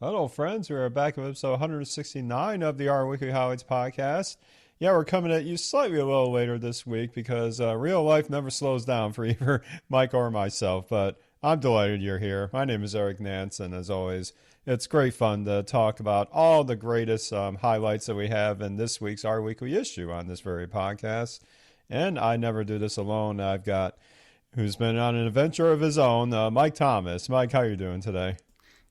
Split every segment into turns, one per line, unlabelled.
Hello, friends. We are back with episode 169 of the Our Weekly Highlights podcast. Yeah, we're coming at you slightly a little later this week because real life never slows down for either Mike or myself, but I'm delighted you're here. My name is Eric Nance, and as always, it's great fun to talk about all the greatest highlights that we have in this week's Our Weekly issue on this very podcast. And I never do this alone. I've got who's been on an adventure of his own, Mike Thomas. Mike, how are you doing today?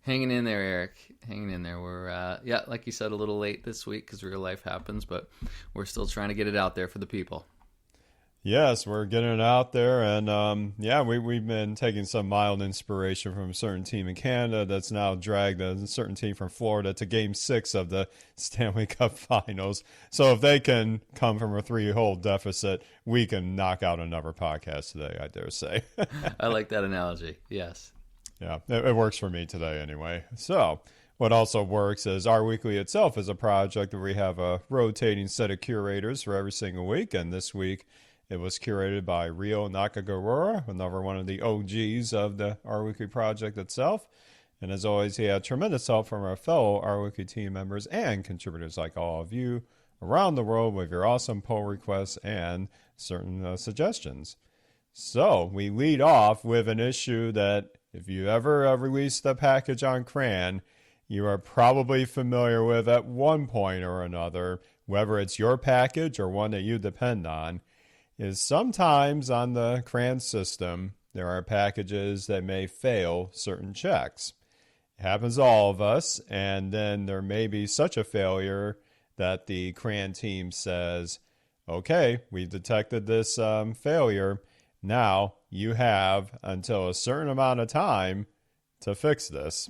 Hanging in there, Eric. Hanging in there. We're, like you said, a little late this week because real life happens, but we're still trying to get it out there for the people.
Yes, we're getting it out there, and we've been taking some mild inspiration from a certain team in Canada that's now dragged a certain team from Florida to Game 6 of the Stanley Cup Finals. So if they can come from a 3-hole deficit, we can knock out another podcast today, I dare say.
I like that analogy, yes.
Yeah, it works for me today anyway. So what also works is Our Weekly itself is a project where we have a rotating set of curators for every single week, and this week it was curated by Rio Nakagawara, another one of the OGs of the Our Weekly project itself. And as always, he had tremendous help from our fellow Our Weekly team members and contributors like all of you around the world with your awesome pull requests and certain suggestions. So we lead off with an issue that if you ever released a package on CRAN, you are probably familiar with at one point or another, whether it's your package or one that you depend on, is sometimes on the CRAN system, there are packages that may fail certain checks. It happens to all of us, and then there may be such a failure that the CRAN team says, okay, we've detected this failure. Now you have until a certain amount of time to fix this.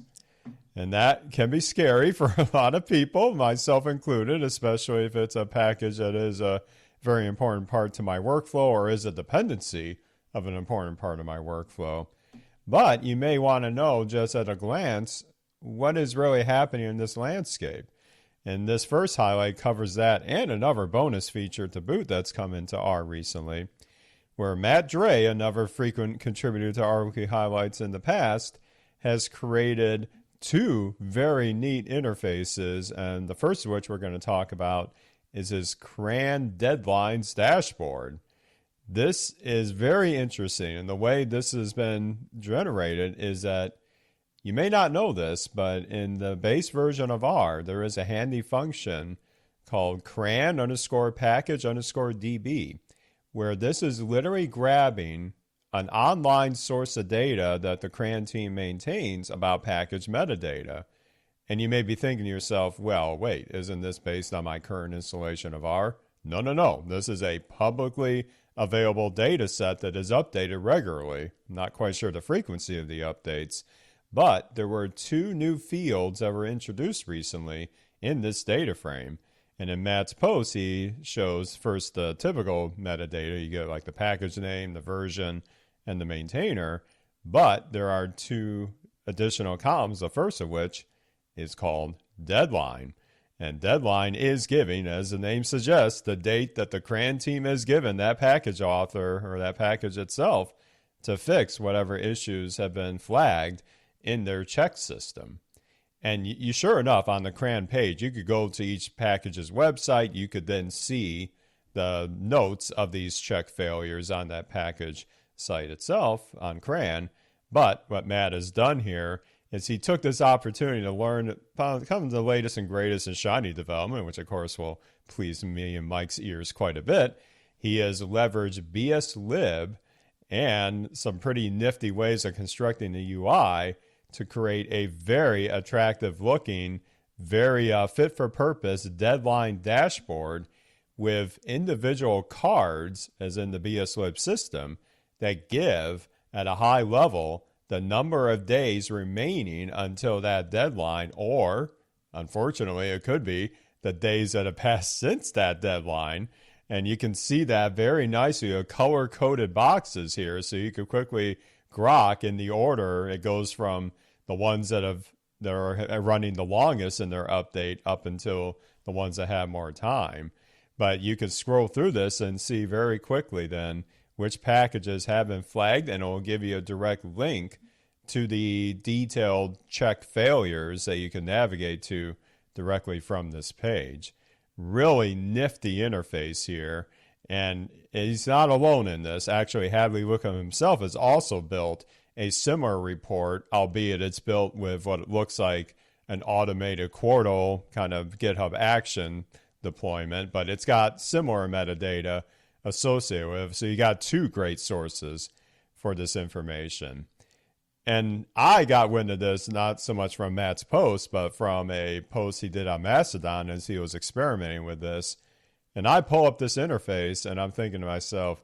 And that can be scary for a lot of people, myself included, especially if it's a package that is a very important part to my workflow or is a dependency of an important part of my workflow. But you may want to know just at a glance what is really happening in this landscape. And this first highlight covers that and another bonus feature to boot that's come into R recently, where Matt Dre, another frequent contributor to Our Weekly Highlights in the past, has created two very neat interfaces, and the first of which we're going to talk about is his CRAN deadlines dashboard. This is very interesting, and the way this has been generated is that you may not know this, but in the base version of R, there is a handy function called CRAN underscore package underscore DB, where this is literally grabbing an online source of data that the CRAN team maintains about package metadata. And you may be thinking to yourself, well, wait, isn't this based on my current installation of R? No. This is a publicly available data set that is updated regularly. I'm not quite sure the frequency of the updates, but there were two new fields that were introduced recently in this data frame. And in Matt's post, he shows first the typical metadata. You get like the package name, the version, and the maintainer. But there are two additional columns, the first of which is called deadline. And deadline is giving, as the name suggests, the date that the CRAN team has given that package author or that package itself to fix whatever issues have been flagged in their check system. And you sure enough, on the CRAN page, you could go to each package's website. You could then see the notes of these check failures on that package site itself on CRAN. But what Matt has done here is he took this opportunity to learn kind of the latest and greatest and shiny development, which of course will please me and Mike's ears quite a bit. He has leveraged BSlib and some pretty nifty ways of constructing the UI to create a very attractive looking, very fit for purpose deadline dashboard with individual cards, as in the BSlib system, that give at a high level the number of days remaining until that deadline, or unfortunately it could be the days that have passed since that deadline. And you can see that very nicely, color coded boxes here, so you could quickly grok in the order. It goes from the ones that are running the longest in their update up until the ones that have more time. But you could scroll through this and see very quickly then which packages have been flagged, and it will give you a direct link to the detailed check failures that you can navigate to directly from this page. Really nifty interface here. And he's not alone in this. Actually, Hadley Wickham himself has also built a similar report, albeit it's built with what it looks like an automated Quartal kind of GitHub action deployment, but it's got similar metadata associated with it. So you got two great sources for this information. And I got wind of this not so much from Matt's post, but from a post he did on Mastodon as he was experimenting with this. And I pull up this interface and I'm thinking to myself,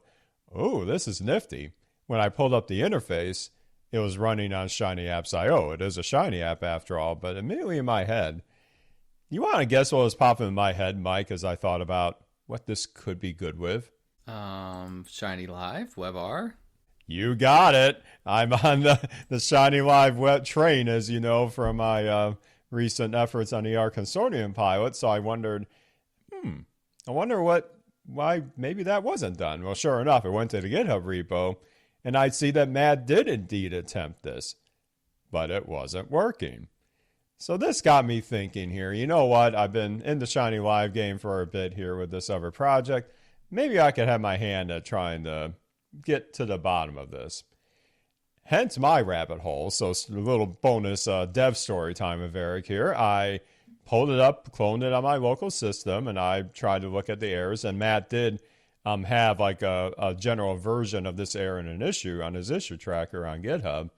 oh, this is nifty. When I pulled up the interface, it was running on Shiny Apps.io. It is a Shiny app after all, but immediately in my head, you want to guess what was popping in my head, Mike, as I thought about what this could be good with?
Shiny Live, WebR.
You got it. I'm on the Shiny Live web train, as you know, from my recent efforts on the R Consortium pilot. So I wondered, I wonder why maybe that wasn't done. Well, sure enough, I went to the GitHub repo, and I see that Matt did indeed attempt this, but it wasn't working. So this got me thinking here, you know what? I've been in the Shiny Live game for a bit here with this other project. Maybe I could have my hand at trying to get to the bottom of this. Hence my rabbit hole. So a little bonus dev story time with Eric here. I pulled it up, cloned it on my local system, and I tried to look at the errors. And Matt did have like a general version of this error in an issue on his issue tracker on GitHub.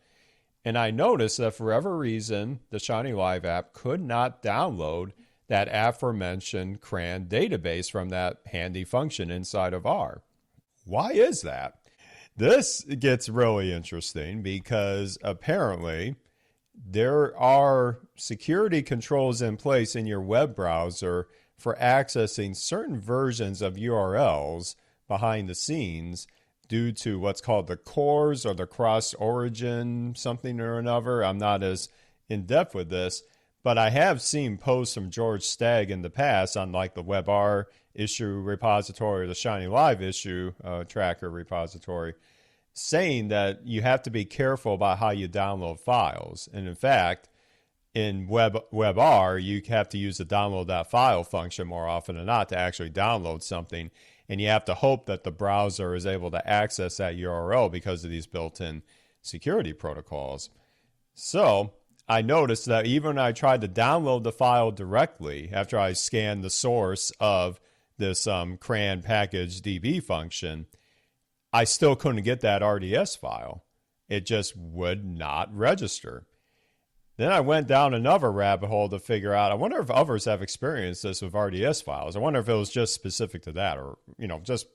And I noticed that for whatever reason, the Shiny Live app could not download that aforementioned CRAN database from that handy function inside of R. Why is that? This gets really interesting because apparently there are security controls in place in your web browser for accessing certain versions of URLs behind the scenes due to what's called the CORS or the cross-origin something or another. I'm not as in-depth with this, but I have seen posts from George Stagg in the past on like the WebR issue repository or the Shiny Live issue tracker repository saying that you have to be careful about how you download files. And in fact, in WebR, you have to use the download.file function more often than not to actually download something. And you have to hope that the browser is able to access that URL because of these built-in security protocols. So I noticed that even when I tried to download the file directly after I scanned the source of this CRAN package DB function, I still couldn't get that RDS file. It just would not register. Then I went down another rabbit hole to figure out, I wonder if others have experienced this with RDS files. I wonder if it was just specific to that or, just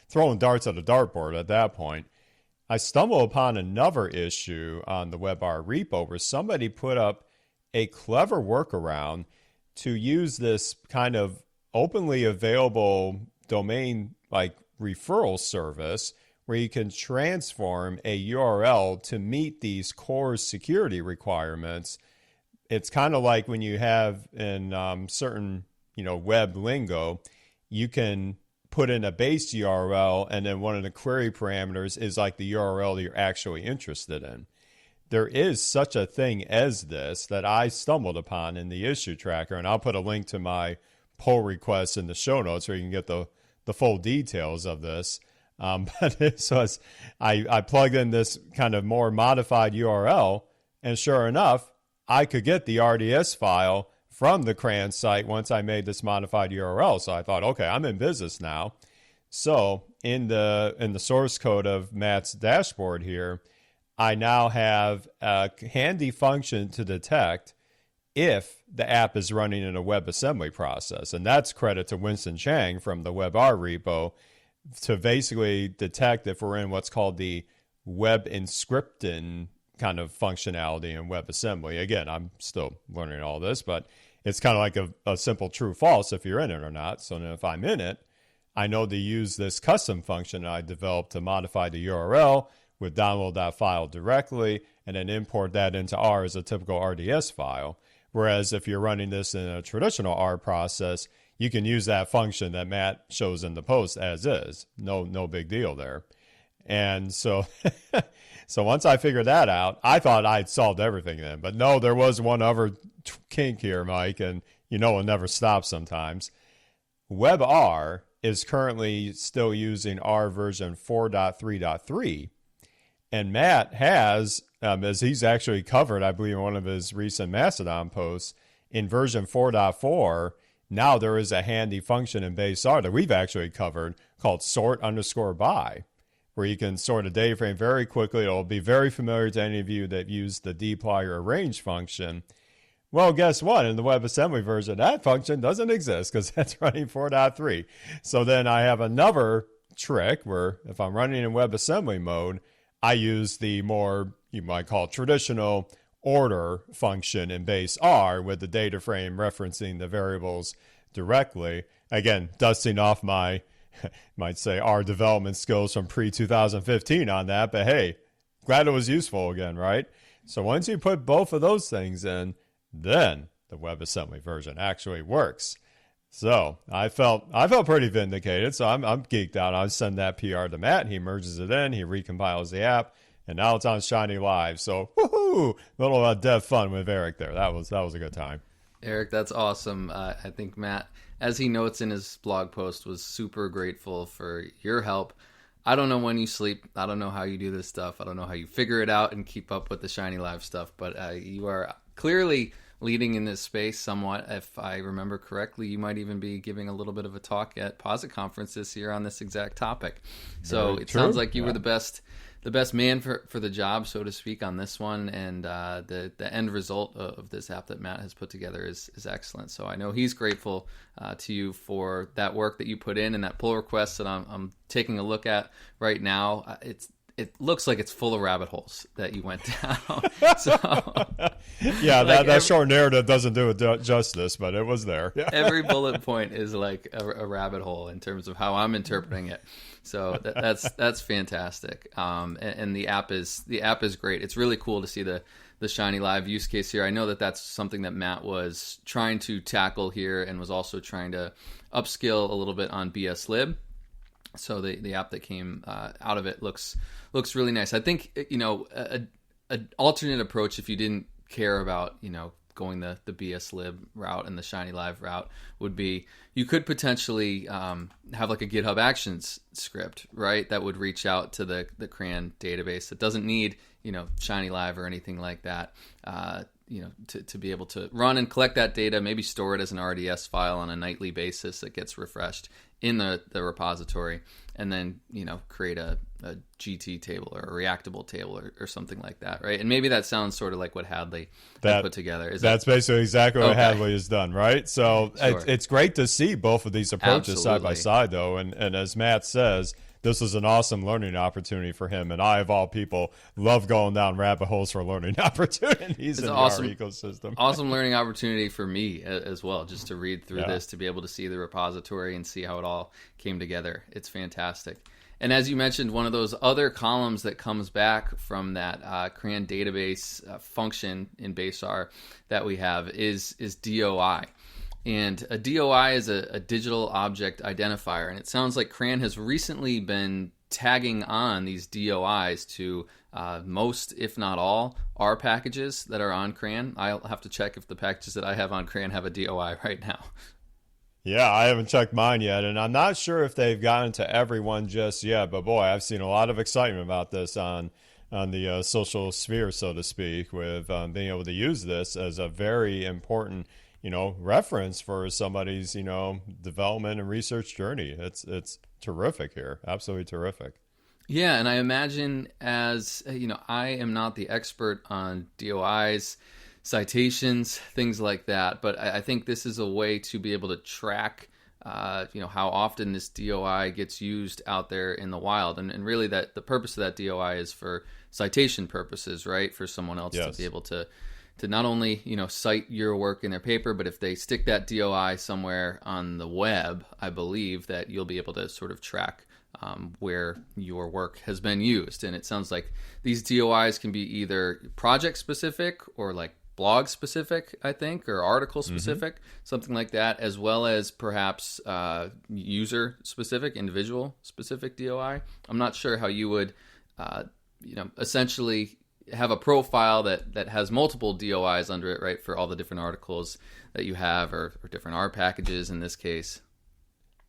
throwing darts at a dartboard at that point. I stumbled upon another issue on the WebR repo where somebody put up a clever workaround to use this kind of openly available domain like referral service where you can transform a URL to meet these core security requirements. It's kind of like when you have in certain, web lingo, you can put in a base URL and then one of the query parameters is like the URL you're actually interested in. There is such a thing as this that I stumbled upon in the issue tracker, and I'll put a link to my pull request in the show notes where you can get the full details of this. I plugged in this kind of more modified URL, and sure enough, I could get the RDS file from the CRAN site once I made this modified URL. So I thought, okay, I'm in business now. So in the source code of Matt's dashboard here, I now have a handy function to detect if the app is running in a WebAssembly process. And that's credit to Winston Chang from the WebR repo to basically detect if we're in what's called the web inscripting kind of functionality in WebAssembly. Again, I'm still learning all this, but it's kind of like a simple true false if you're in it or not. So then if I'm in it, I know to use this custom function I developed to modify the URL with download.file directly and then import that into R as a typical RDS file. Whereas if you're running this in a traditional R process, you can use that function that Matt shows in the post as is. No big deal there. And so, so once I figured that out, I thought I'd solved everything then. But no, there was one other kink here, Mike, and it never stops sometimes. WebR is currently still using R version 4.3.3. And Matt has, as he's actually covered, I believe, in one of his recent Mastodon posts, in version 4.4, now there is a handy function in base R that we've actually covered called sort_by, where you can sort a data frame very quickly. It'll be very familiar to any of you that use the dplyr arrange function. Well, guess what? In the WebAssembly version, that function doesn't exist because that's running 4.3. So then I have another trick where if I'm running in WebAssembly mode, I use the more, you might call traditional order function in base R with the data frame referencing the variables directly. Again, dusting off my, might say, R development skills from pre-2015 on that. But hey, glad it was useful again, right? So once you put both of those things in, then the WebAssembly version actually works. So I felt pretty vindicated. So I'm geeked out. I send that PR to Matt. He merges it in. He recompiles the app, and now it's on Shiny Live. So woohoo! Little dev fun with Eric there. That was a good time.
Eric, that's awesome. I think Matt, as he notes in his blog post, was super grateful for your help. I don't know when you sleep. I don't know how you do this stuff. I don't know how you figure it out and keep up with the Shiny Live stuff. But you are clearly leading in this space somewhat. If I remember correctly, you might even be giving a little bit of a talk at Posit Conference this year on this exact topic. So it sounds like you were the best man for the job, so to speak, on this one. And the end result of this app that Matt has put together is excellent. So I know he's grateful to you for that work that you put in, and that pull request that I'm taking a look at right now. It looks like it's full of rabbit holes that you went down. So,
yeah, like that short narrative doesn't do it justice, but it was there. Yeah.
Every bullet point is like a rabbit hole in terms of how I'm interpreting it. So that's fantastic. And the app is great. It's really cool to see the Shiny Live use case here. I know that that's something that Matt was trying to tackle here, and was also trying to upskill a little bit on BSlib. So the app that came out of it looks really nice. I think an alternate approach, if you didn't care about going the BSlib route and the Shiny Live route, would be you could potentially have like a GitHub Actions script, right? That would reach out to the CRAN database that doesn't need Shiny Live or anything like that. To be able to run and collect that data, maybe store it as an RDS file on a nightly basis that gets refreshed in the repository, and then create a GT table or a reactable table or something like that, right? And maybe that sounds sort of like what Hadley had put together. That's
basically exactly what Hadley has done, right? So sure. It's great to see both of these approaches side by side, though, and as Matt says, this is an awesome learning opportunity for him. And I, of all people, love going down rabbit holes for learning opportunities in the R ecosystem.
Awesome learning opportunity for me as well, just to read through this, to be able to see the repository and see how it all came together. It's fantastic. And as you mentioned, one of those other columns that comes back from that CRAN database function in base R that we have is DOI. And a DOI is a digital object identifier. And it sounds like CRAN has recently been tagging on these DOIs to most, if not all, R packages that are on CRAN. I'll have to check if the packages that I have on CRAN have a DOI right now.
Yeah, I haven't checked mine yet, and I'm not sure if they've gotten to everyone just yet. But boy, I've seen a lot of excitement about this on the social sphere, so to speak, with being able to use this as a very important reference for somebody's, development and research journey. It's terrific here. Absolutely terrific.
Yeah. And I imagine as, I am not the expert on DOIs, citations, things like that, but I think this is a way to be able to track, how often this DOI gets used out there in the wild. And really that the purpose of that DOI is for citation purposes, right? For someone else to be able to not only, cite your work in their paper, but if they stick that DOI somewhere on the web, I believe that you'll be able to sort of track where your work has been used. And it sounds like these DOIs can be either project specific or like blog specific, I think, or article specific, something like that, as well as perhaps user specific, individual specific DOI. I'm not sure how you would, essentially have a profile that has multiple DOIs under it, right, for all the different articles that you have, or different R packages in this case.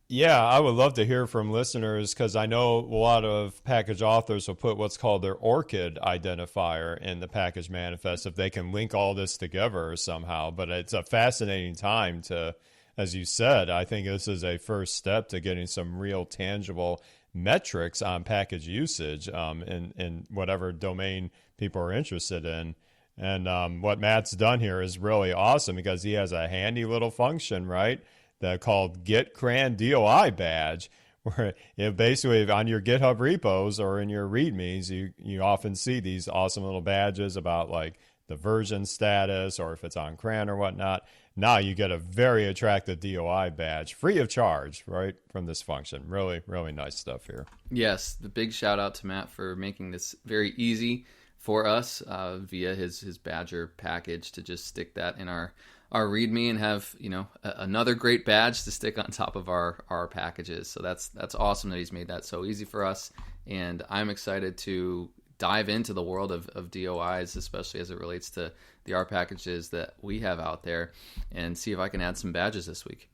Yeah, I would love to hear from listeners, because I know a lot of package authors will put what's called their ORCID identifier in the package manifest if they can link all this together somehow. But it's a fascinating time to, as you said, I think this is a first step to getting some real tangible metrics on package usage in whatever domain people are interested in. And what Matt's done here is really awesome, because he has a handy little function, right? That called Get CRAN DOI badge, where basically on your GitHub repos or in your READMEs, you often see these awesome little badges about like the version status or if it's on CRAN or whatnot. Now you get a very attractive DOI badge free of charge, right, from this function. Really, really nice stuff here.
Yes, the big shout out to Matt for making this very easy for us via his Badger package to just stick that in our README and have another great badge to stick on top of our packages. So that's awesome that he's made that so easy for us, and I'm excited to dive into the world of DOIs, especially as it relates to the R packages that we have out there, and see if I can add some badges this week.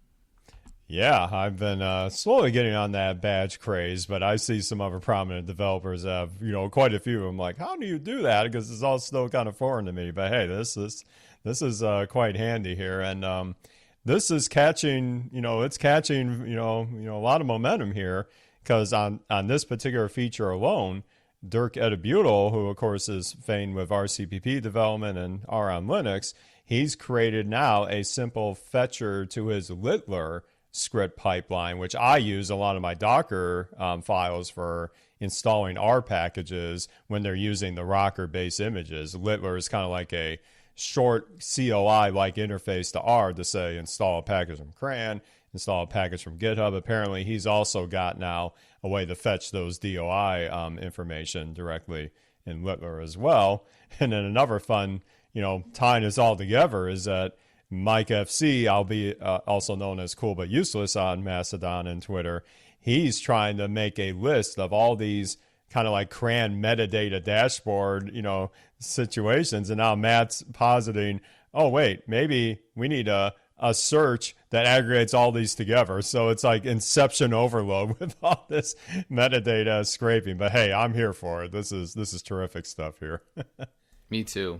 Yeah, I've been slowly getting on that badge craze, but I see some other prominent developers have, quite a few. I'm like, how do you do that? Because it's all still kind of foreign to me. But hey, this is quite handy here, and this is catching, it's catching, a lot of momentum here, because on this particular feature alone, Dirk Edebutel, who of course is famed with RCPP development and R on Linux, he's created now a simple fetcher to his Littler script pipeline, which I use a lot of my Docker files for installing R packages when they're using the Rocker-based images. Littler is kind of like a short CLI-like interface to R to say install a package from CRAN, install a package from GitHub. Apparently, he's also got now a way to fetch those DOI information directly in Littler as well. And then another fun, tying this all together is that Mike FC, also known as Cool But Useless on Mastodon and Twitter, he's trying to make a list of all these kind of like CRAN metadata dashboard, situations. And now Matt's positing, oh, wait, maybe we need a search that aggregates all these together. So it's like Inception overload with all this metadata scraping. But hey, I'm here for it. This is terrific stuff here.
Me too.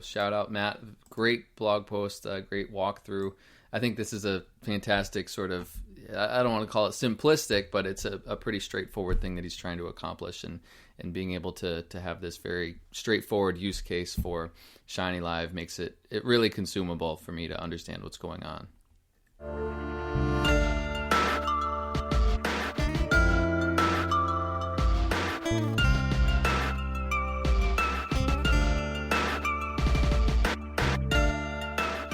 Shout out, Matt. Great blog post, great walkthrough. I think this is a fantastic sort of, I don't want to call it simplistic, but it's a pretty straightforward thing that he's trying to accomplish, and being able to have this very straightforward use case for Shiny Live makes it really consumable for me to understand what's going on.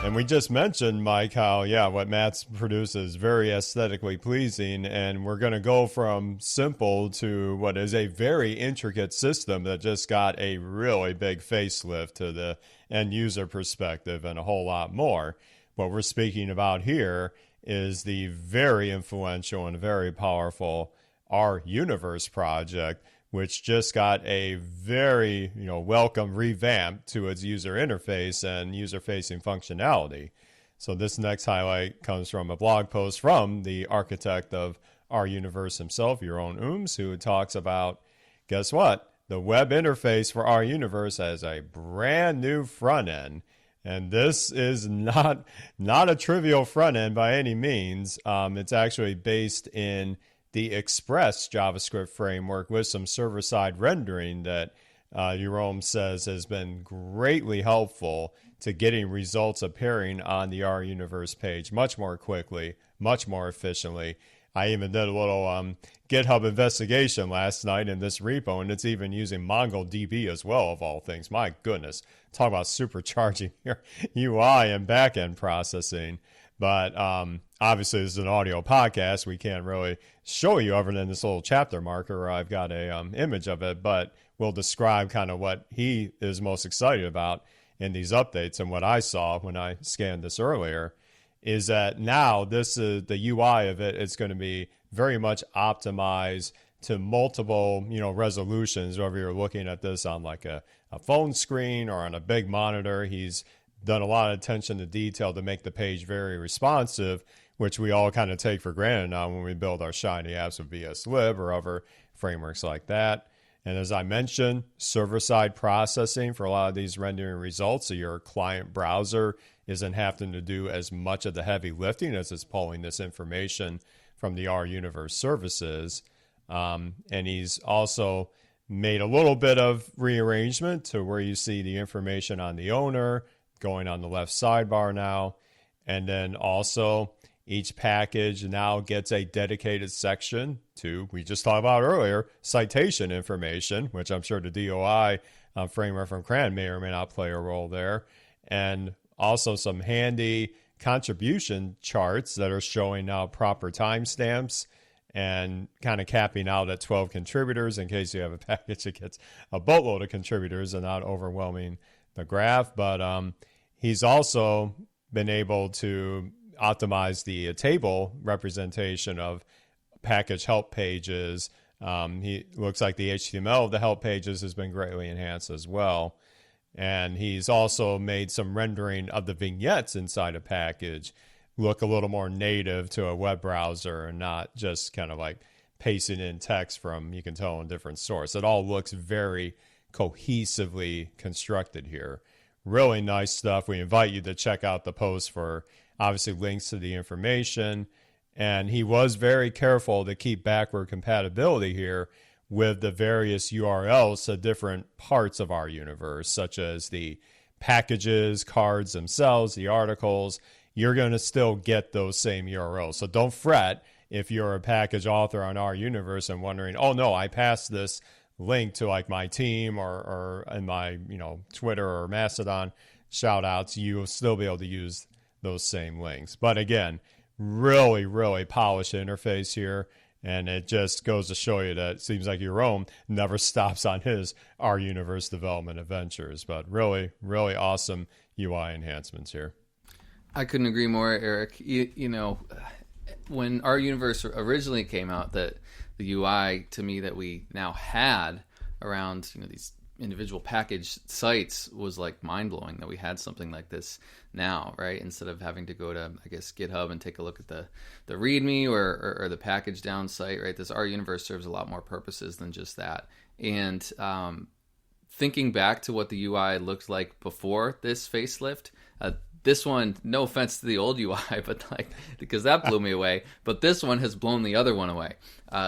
And we just mentioned, Mike, how, what Matt's produced is very aesthetically pleasing. And we're going to go from simple to what is a very intricate system that just got a really big facelift to the end user perspective and a whole lot more. What we're speaking about here is the very influential and very powerful R Universe project, which just got a very welcome revamp to its user interface and user-facing functionality. So this next highlight comes from a blog post from the architect of R Universe himself, your own Ooms, who talks about, guess what? The web interface for R Universe has a brand new front end. And this is not a trivial front end by any means. It's actually based in the Express JavaScript framework with some server-side rendering that Jerome says has been greatly helpful to getting results appearing on the R Universe page much more quickly, much more efficiently. I even did a little GitHub investigation last night in this repo, and it's even using MongoDB as well, of all things. My goodness, talk about supercharging your UI and backend processing. But obviously, this is an audio podcast. We can't really show you other than this little chapter marker where I've got a image of it. But we'll describe kind of what he is most excited about in these updates. And what I saw when I scanned this earlier is that now this is the UI of it is going to be very much optimized to multiple, resolutions, whether you're looking at this on like a phone screen or on a big monitor. He's done a lot of attention to detail to make the page very responsive, which we all kind of take for granted now when we build our Shiny apps with VSLib or other frameworks like that. And as I mentioned, server-side processing for a lot of these rendering results, so your client browser isn't having to do as much of the heavy lifting as it's pulling this information from the R Universe services. And he's also made a little bit of rearrangement to where you see the information on the owner going on the left sidebar now. And then also each package now gets a dedicated section to, we just talked about earlier, citation information, which I'm sure the DOI framework from CRAN may or may not play a role there. And also some handy contribution charts that are showing now proper timestamps and kind of capping out at 12 contributors in case you have a package that gets a boatload of contributors and not overwhelming the graph. But he's also been able to optimize the table representation of package help pages. He looks like the HTML of the help pages has been greatly enhanced as well. And he's also made some rendering of the vignettes inside a package look a little more native to a web browser and not just kind of like pasting in text from, you can tell, a different source. It all looks very cohesively constructed here. Really nice stuff. We invite you to check out the post for obviously links to the information. And he was very careful to keep backward compatibility here with the various URLs to different parts of our universe, such as the packages, cards themselves, the articles. You're going to still get those same URLs. So don't fret if you're a package author on our universe and wondering, oh no, I passed this link to like my team or in my Twitter or Mastodon shout outs, you'll still be able to use those same links. But again, really, really polished interface here. And it just goes to show you that it seems like Jerome never stops on his R Universe development adventures. But really, really awesome UI enhancements here.
I couldn't agree more, Eric. When R Universe originally came out, the UI to me that we now had around these individual package sites was like mind-blowing that we had something like this now, right? Instead of having to go to, I guess, GitHub and take a look at the README or the package down site, right? This R Universe serves a lot more purposes than just that. And thinking back to what the UI looked like before this facelift, this one, no offense to the old UI, but because that blew me away, but this one has blown the other one away.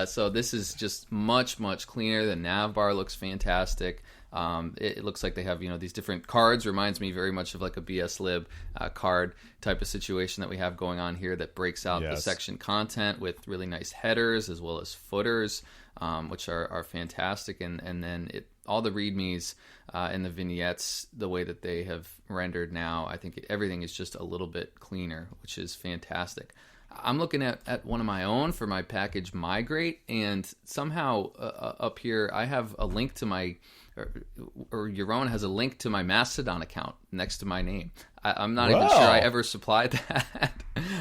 So this is just much, much cleaner. The nav bar looks fantastic. It looks like they have, these different cards. Reminds me very much of like a BSLib card type of situation that we have going on here that breaks out the section content with really nice headers as well as footers, which are fantastic. And then all the READMEs and the vignettes, the way that they have rendered now, I think everything is just a little bit cleaner, which is fantastic. I'm looking at one of my own for my package migrate, and somehow up here I have a link to my, or your own has a link to my Mastodon account next to my name. I'm not even sure I ever supplied that.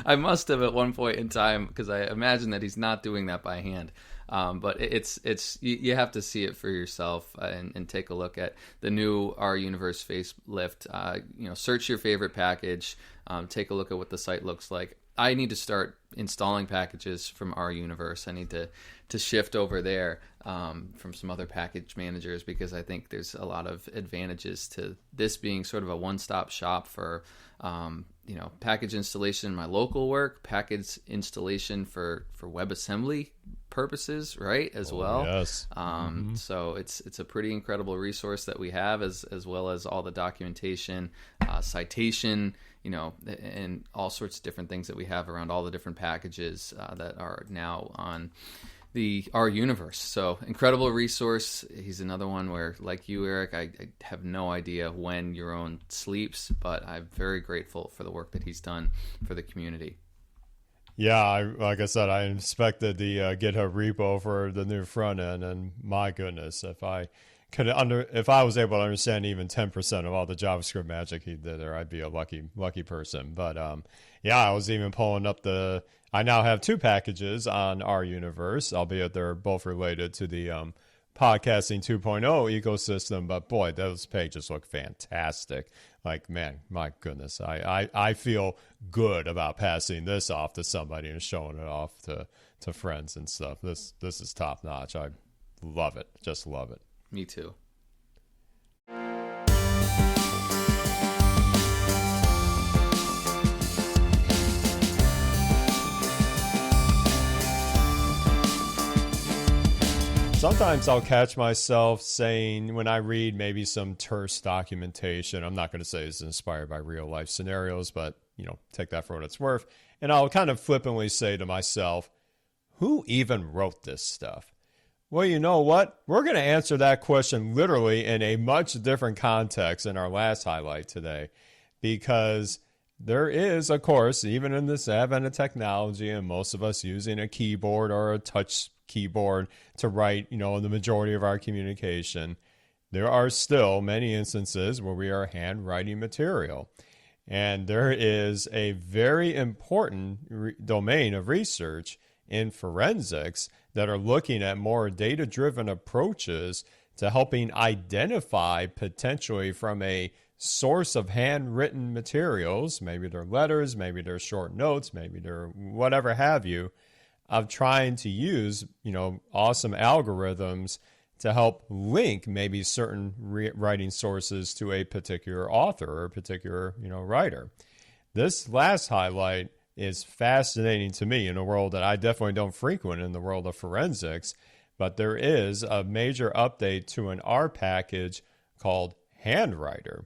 I must have at one point in time, because I imagine that he's not doing that by hand. But it's you have to see it for yourself and take a look at the new R Universe facelift. Search your favorite package, take a look at what the site looks like. I need to start installing packages from R Universe. I need to shift over there from some other package managers, because I think there's a lot of advantages to this being sort of a one-stop shop for package installation in my local work, package installation for WebAssembly purposes, right, as well.
Yes.
So it's a pretty incredible resource that we have, as well as all the documentation, citation, and all sorts of different things that we have around all the different packages that are now on the R Universe. So incredible resource. He's another one where, like you, Eric, I have no idea when your own sleeps, but I'm very grateful for the work that he's done for the community.
Yeah, like I said, I inspected the GitHub repo for the new front end, and my goodness, if I if I was able to understand even 10% of all the JavaScript magic he did there, I'd be a lucky person. But yeah, I was even pulling up I now have 2 packages on our universe, albeit they're both related to the podcasting 2.0 ecosystem. But boy, those pages look fantastic. Like, man, my goodness, I feel good about passing this off to somebody and showing it off to friends and stuff. This is top notch. I love it. Just love it.
Me too.
Sometimes I'll catch myself saying, when I read maybe some terse documentation, I'm not going to say it's inspired by real life scenarios, but, take that for what it's worth. And I'll kind of flippantly say to myself, who even wrote this stuff? Well, you know what? We're going to answer that question literally in a much different context in our last highlight today, because there is, of course, even in this advent of technology and most of us using a keyboard or a touch keyboard to write, in the majority of our communication, there are still many instances where we are handwriting material. And there is a very important domain of research in forensics that are looking at more data-driven approaches to helping identify potentially from a source of handwritten materials, maybe they're letters, maybe they're short notes, maybe they're whatever have you, of trying to use, awesome algorithms to help link maybe certain writing sources to a particular author or a particular, writer. This last highlight is fascinating to me in a world that I definitely don't frequent in the world of forensics, but there is a major update to an R package called Handwriter.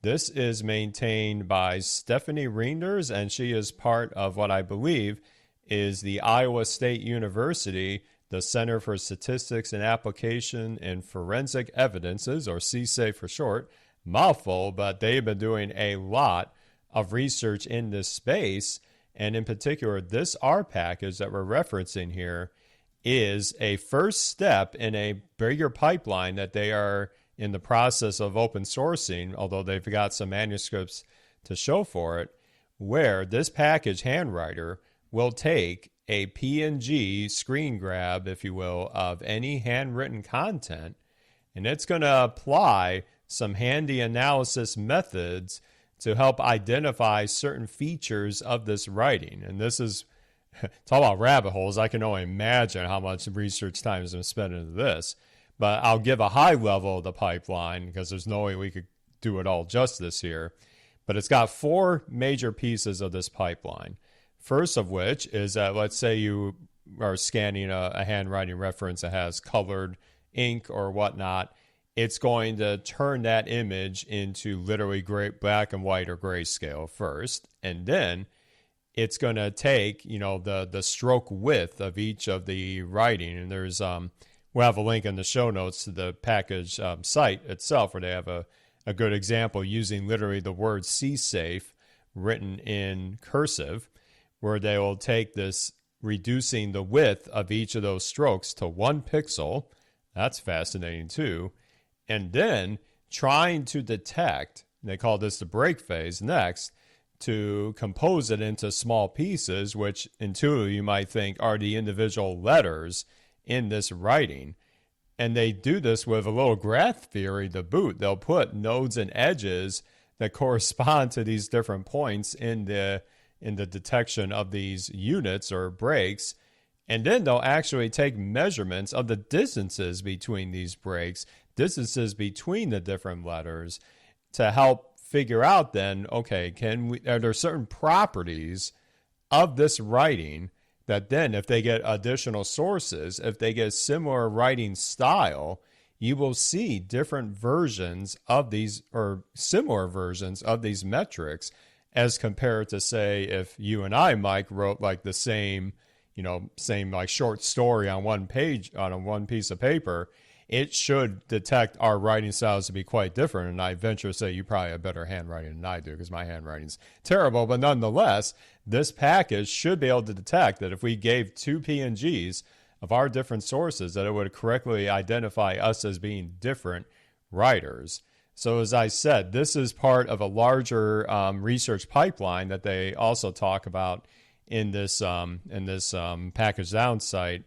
This is maintained by Stephanie Reinders, and she is part of what I believe is the Iowa State University, the Center for Statistics and Application in Forensic Evidences, or CSAFE for short. Mouthful, but they've been doing a lot of research in this space. And in particular, this R package that we're referencing here is a first step in a bigger pipeline that they are in the process of open sourcing, although they've got some manuscripts to show for it, where this package, Handwriter, will take a PNG screen grab, if you will, of any handwritten content, and it's going to apply some handy analysis methods to help identify certain features of this writing. And this is, talk about rabbit holes. I can only imagine how much research time has been spent into this. But I'll give a high level of the pipeline because there's no way we could do it all justice here. But it's got 4 major pieces of this pipeline. First of which is that, let's say you are scanning a handwriting reference that has colored ink or whatnot. It's going to turn that image into literally black and white or grayscale first. And then it's going to take, the stroke width of each of the writing. And there's, we'll have a link in the show notes to the package site itself where they have a good example using literally the word CSAFE written in cursive, where they will take this, reducing the width of each of those strokes to 1 pixel. That's fascinating too. And then trying to detect, they call this the break phase next, to compose it into small pieces, which intuitively you might think are the individual letters in this writing. And they do this with a little graph theory to boot. They'll put nodes and edges that correspond to these different points in the detection of these units or breaks. And then they'll actually take measurements of the distances between these breaks, distances between the different letters, to help figure out then, okay, are there certain properties of this writing that then if they get additional sources, if they get similar writing style, you will see different versions of these or similar versions of these metrics as compared to, say, if you and I, Mike, wrote like the same like short story on one page, on a one piece of paper, it should detect our writing styles to be quite different. And I venture to say you probably have better handwriting than I do because my handwriting's terrible. But nonetheless, this package should be able to detect that if we gave 2 PNGs of our different sources, that it would correctly identify us as being different writers. So as I said, this is part of a larger research pipeline that they also talk about in this package down site,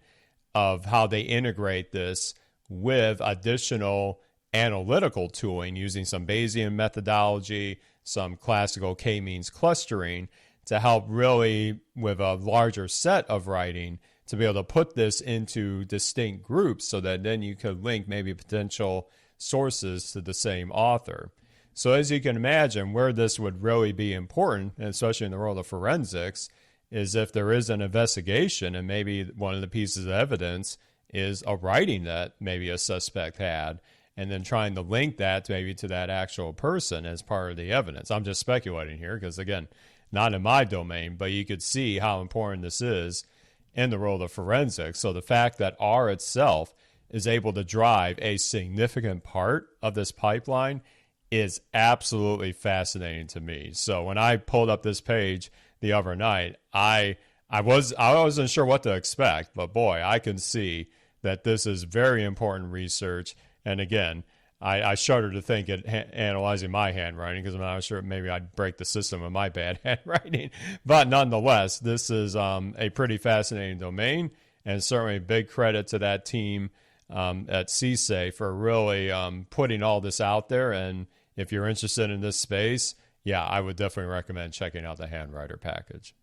of how they integrate this with additional analytical tooling using some Bayesian methodology, some classical k-means clustering, to help really, with a larger set of writing, to be able to put this into distinct groups so that then you could link maybe potential sources to the same author. So as you can imagine, where this would really be important, and especially in the world of forensics, is if there is an investigation and maybe one of the pieces of evidence is a writing that maybe a suspect had, and then trying to link that maybe to that actual person as part of the evidence. I'm just speculating here because, again, not in my domain, but you could see how important this is in the world of forensics. So the fact that R itself is able to drive a significant part of this pipeline is absolutely fascinating to me. So when I pulled up this page the other night, I wasn't sure what to expect, but boy, I can see that this is very important research. And again, I shudder to think it analyzing my handwriting, because I'm not sure, maybe I'd break the system with my bad handwriting. But nonetheless, this is a pretty fascinating domain, and certainly big credit to that team at CSAFE for really putting all this out there. And if you're interested in this space, yeah, I would definitely recommend checking out the Handwriter package.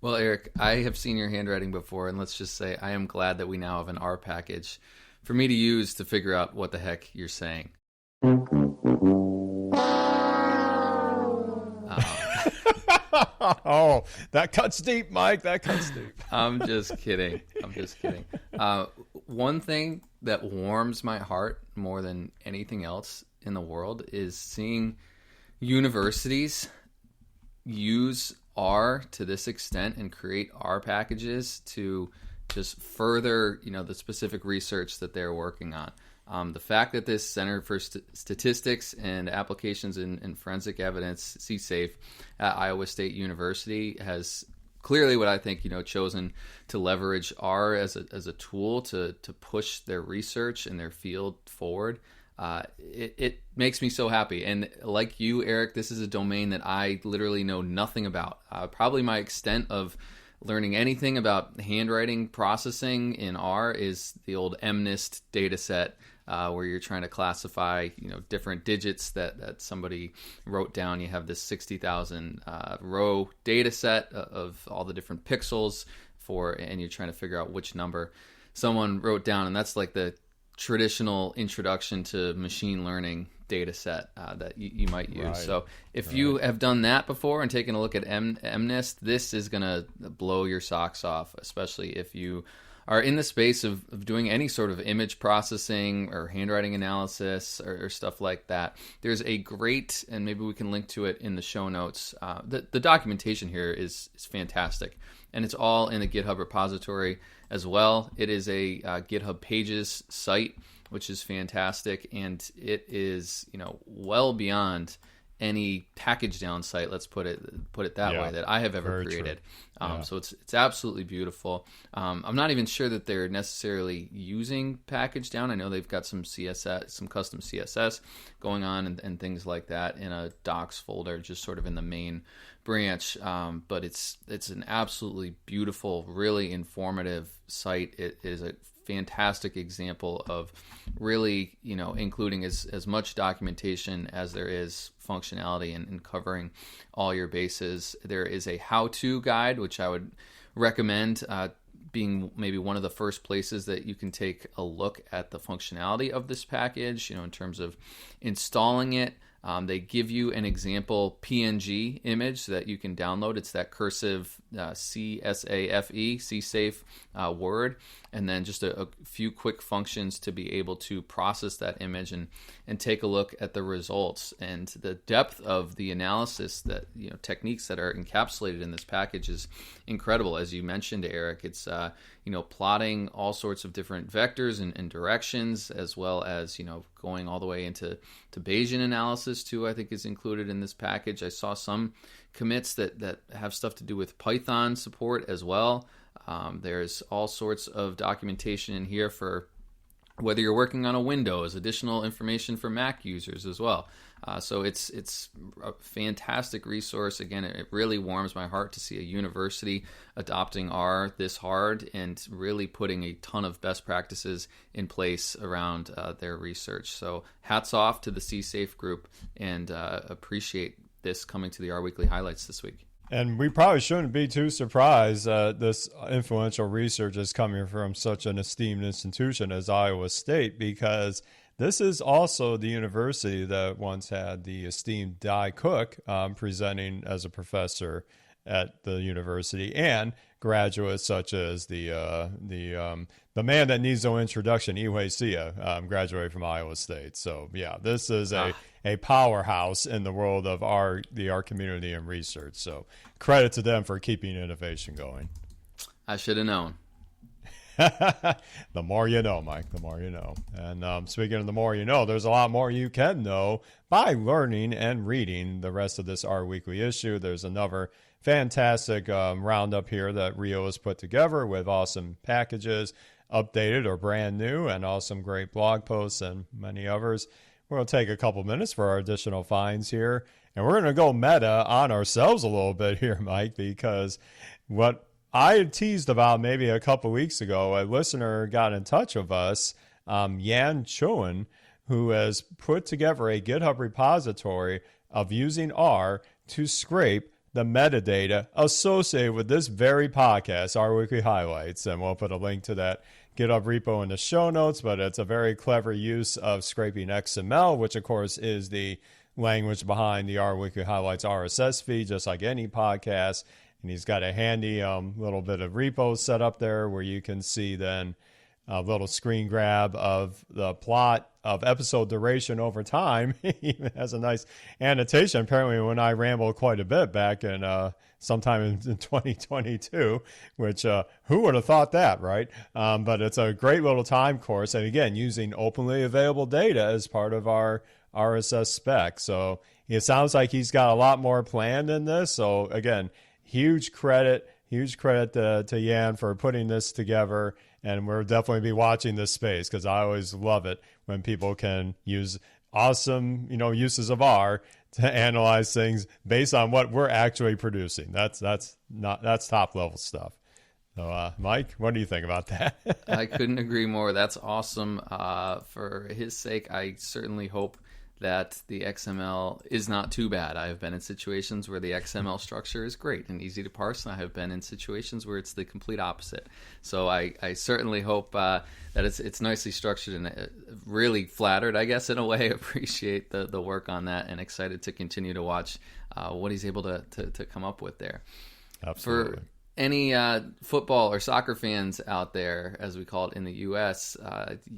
Well, Eric, I have seen your handwriting before, and let's just say I am glad that we now have an R package for me to use to figure out what the heck you're saying.
Oh, that cuts deep, Mike. That cuts deep.
I'm just kidding. One thing that warms my heart more than anything else in the world is seeing universities use R to this extent and create R packages to just further, the specific research that they're working on. The fact that this Center for Statistics and Applications in Forensic Evidence, CSAFE, at Iowa State University has clearly, what I think, chosen to leverage R as a tool to push their research and their field forward. It makes me so happy. And like you, Eric, this is a domain that I literally know nothing about. Probably my extent of learning anything about handwriting processing in R is the old MNIST data set, where you're trying to classify, different digits that somebody wrote down. You have this 60,000 row data set of all the different pixels and you're trying to figure out which number someone wrote down. And that's like the traditional introduction to machine learning data set that you might use. Right. So if you have done that before and taken a look at MNIST, this is going to blow your socks off, especially if you are in the space of doing any sort of image processing or handwriting analysis or stuff like that. There's a great, and maybe we can link to it in the show notes, the documentation here is fantastic, and it's all in the GitHub repository as well. It is a GitHub Pages site, which is fantastic, and it is well beyond any package down site, let's put it that way, that I have ever created. So it's absolutely beautiful. I'm not even sure that they're necessarily using package down. I know they've got some CSS, some custom CSS going on and things like that in a docs folder, just sort of in the main branch. But it's an absolutely beautiful, really informative site. It is a fantastic example of really, including as much documentation as there is functionality and covering all your bases. There is a how-to guide, which I would recommend being maybe one of the first places that you can take a look at the functionality of this package, in terms of installing it. They give you an example PNG image that you can download. It's that cursive CSAFE word, and then just a few quick functions to be able to process that image and take a look at the results. And the depth of the analysis that techniques that are encapsulated in this package is incredible. As you mentioned, Eric, it's plotting all sorts of different vectors and directions, as well as going all the way into Bayesian analysis too, I think is included in this package. I saw some commits that have stuff to do with Python support as well. There's all sorts of documentation in here for whether you're working on a Windows, additional information for Mac users as well. So it's a fantastic resource. Again, it really warms my heart to see a university adopting R this hard and really putting a ton of best practices in place around their research. So hats off to the C-Safe group, and appreciate this coming to the R Weekly highlights this week.
And we probably shouldn't be too surprised this influential research is coming from such an esteemed institution as Iowa State, because this is also the university that once had the esteemed Di Cook presenting as a professor at the university, and graduates such as the man that needs no introduction, E169, graduated from Iowa State. So yeah, this is a powerhouse in the world of the art community and research. So credit to them for keeping innovation going.
I should have known.
The more you know, Mike, the more you know. And speaking of the more you know, there's a lot more you can know by learning and reading the rest of this R Weekly issue. There's another fantastic roundup here that Rio has put together with awesome packages, updated or brand new, and awesome great blog posts and many others. We're going to take a couple minutes for our additional finds here, and we're going to go meta on ourselves a little bit here, Mike, because what I had teased about maybe a couple weeks ago, a listener got in touch with us, yannC, who has put together a GitHub repository of using R to scrape the metadata associated with this very podcast, R Weekly Highlights. And we'll put a link to that GitHub repo in the show notes, but it's a very clever use of scraping XML, which of course is the language behind the R Weekly Highlights RSS feed, just like any podcast. And he's got a handy little bit of repo set up there where you can see then a little screen grab of the plot of episode duration over time. He even has a nice annotation. Apparently, when I rambled quite a bit back in sometime in 2022, which who would have thought that, right? But it's a great little time course. And again, using openly available data as part of our RSS spec. So it sounds like he's got a lot more planned in this. So again, huge credit to Yan for putting this together. And we'll definitely be watching this space, because I always love it when people can use awesome, uses of R to analyze things based on what we're actually producing. That's top level stuff. So, Mike, what do you think about that?
I couldn't agree more. That's awesome. For his sake, I certainly hope that the XML is not too bad. I have been in situations where the XML structure is great and easy to parse, and I have been in situations where it's the complete opposite. So I certainly hope that it's nicely structured, and really flattered, I guess, in a way. Appreciate the work on that, and excited to continue to watch what he's able to come up with there.
Absolutely.
For any football or soccer fans out there, as we call it in the U.S.,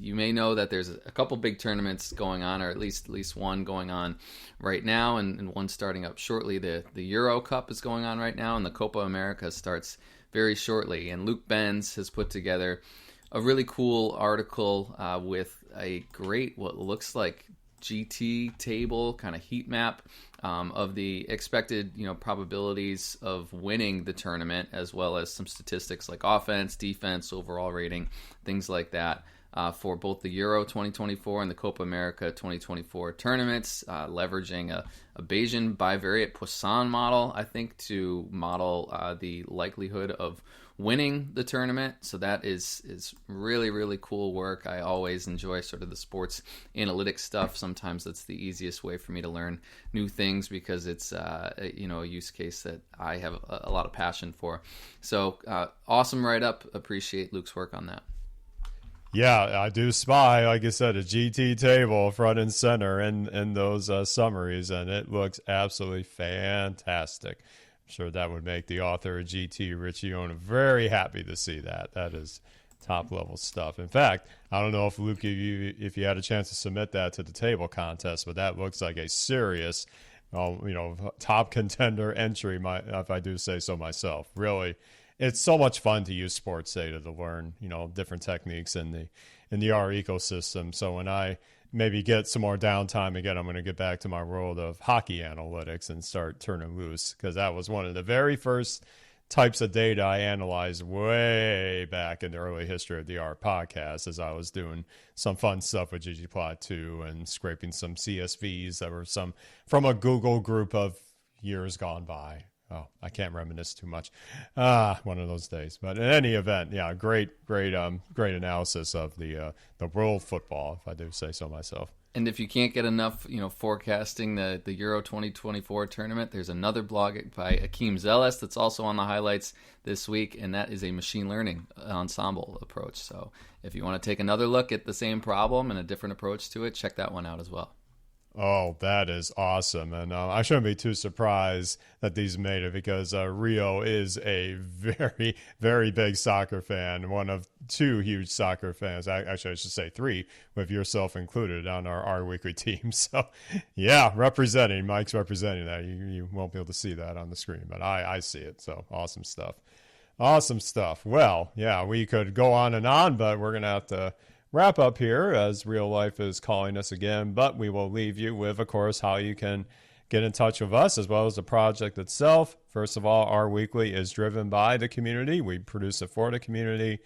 you may know that there's a couple big tournaments going on, or at least one going on right now, and one starting up shortly. The Euro Cup is going on right now, and the Copa America starts very shortly. And Luke Benz has put together a really cool article with a great, what looks like GT table, kind of heat map of the expected probabilities of winning the tournament, as well as some statistics like offense, defense, overall rating, things like that, for both the Euro 2024 and the Copa America 2024 tournaments, leveraging a Bayesian bivariate Poisson model, I think, to model the likelihood of winning the tournament. So that is really, really cool work. I always enjoy sort of the sports analytics stuff. Sometimes that's the easiest way for me to learn new things, because it's a use case that I have a lot of passion for. So awesome write-up. Appreciate Luke's work on that.
Yeah, I do spy, like I said, a GT table front and center in those summaries, and it looks absolutely fantastic. I'm sure that would make the author of GT, Richie Ona, very happy to see that. That is top-level stuff. In fact, I don't know if, Luke, if you had a chance to submit that to the table contest, but that looks like a serious, top contender entry, if I do say so myself. Really, it's so much fun to use sports data to learn, different techniques in the R ecosystem. So when I maybe get some more downtime again, I'm going to get back to my world of hockey analytics and start turning loose, because that was one of the very first types of data I analyzed way back in the early history of the R podcast as I was doing some fun stuff with ggplot2 and scraping some CSVs that were some from a Google group of years gone by. Oh, I can't reminisce too much. One of those days. But in any event, yeah, great analysis of the world football, if I do say so myself.
And if you can't get enough, forecasting the Euro 2024 tournament, there's another blog by Akeem Zeles that's also on the highlights this week, and that is a machine learning ensemble approach. So if you want to take another look at the same problem and a different approach to it, check that one out as well.
Oh, that is awesome. And I shouldn't be too surprised that these made it because Rio is a very, very big soccer fan, one of two huge soccer fans. Actually, I should say three, with yourself included on our weekly team. So, yeah, Mike's representing that. You won't be able to see that on the screen, but I see it. So, awesome stuff. Awesome stuff. Well, yeah, we could go on, but we're going to have to wrap up here as real life is calling us again, but we will leave you with, of course, how you can get in touch with us as well as the project itself. First of all, our weekly is driven by the community. We produce it for the community,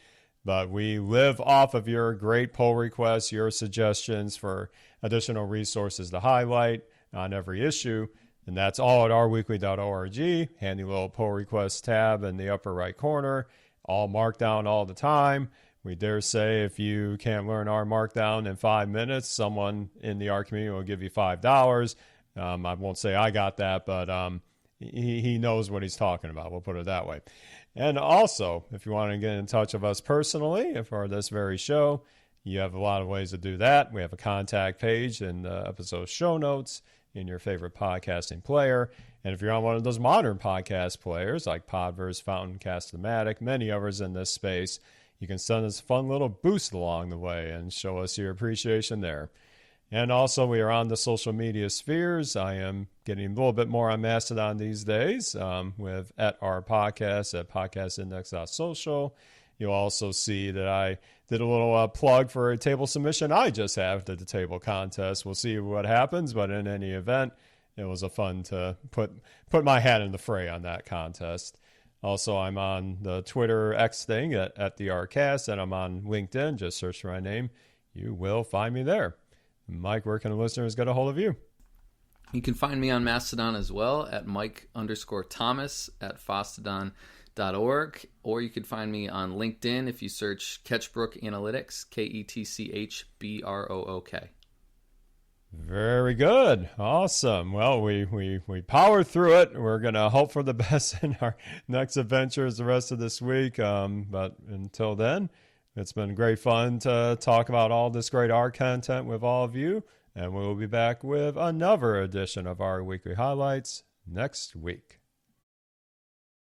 but we live off of your great pull requests, your suggestions for additional resources to highlight on every issue. And that's all at ourweekly.org. Handy little pull request tab in the upper right corner, all marked down all the time. We dare say if you can't learn R Markdown in 5 minutes, someone in the R community will give you $5. I won't say I got that, but he knows what he's talking about. We'll put it that way. And also, if you want to get in touch with us personally for this very show, you have a lot of ways to do that. We have a contact page in the episode show notes in your favorite podcasting player. And if you're on one of those modern podcast players like Podverse, Fountain, Cast-O-Matic, many others in this space, you can send us a fun little boost along the way and show us your appreciation there. And also, we are on the social media spheres. I am getting a little bit more on Mastodon these days with @ourpodcast at podcastindex.social. You'll also see that I did a little plug for a table submission I just have to the table contest. We'll see what happens, but in any event, it was a fun to put my hat in the fray on that contest. Also, I'm on the Twitter X thing at the Rcast, and I'm on LinkedIn. Just search for my name. You will find me there. Mike, where can the listeners get a hold of you?
You can find me on Mastodon as well at Mike_Thomas at Fosstodon.org, or you can find me on LinkedIn if you search Ketchbrook Analytics, KETCHBROOK.
Very good. Awesome. Well, we powered through it. We're going to hope for the best in our next adventures the rest of this week. But until then, it's been great fun to talk about all this great R content with all of you. And we'll be back with another edition of our weekly highlights next week.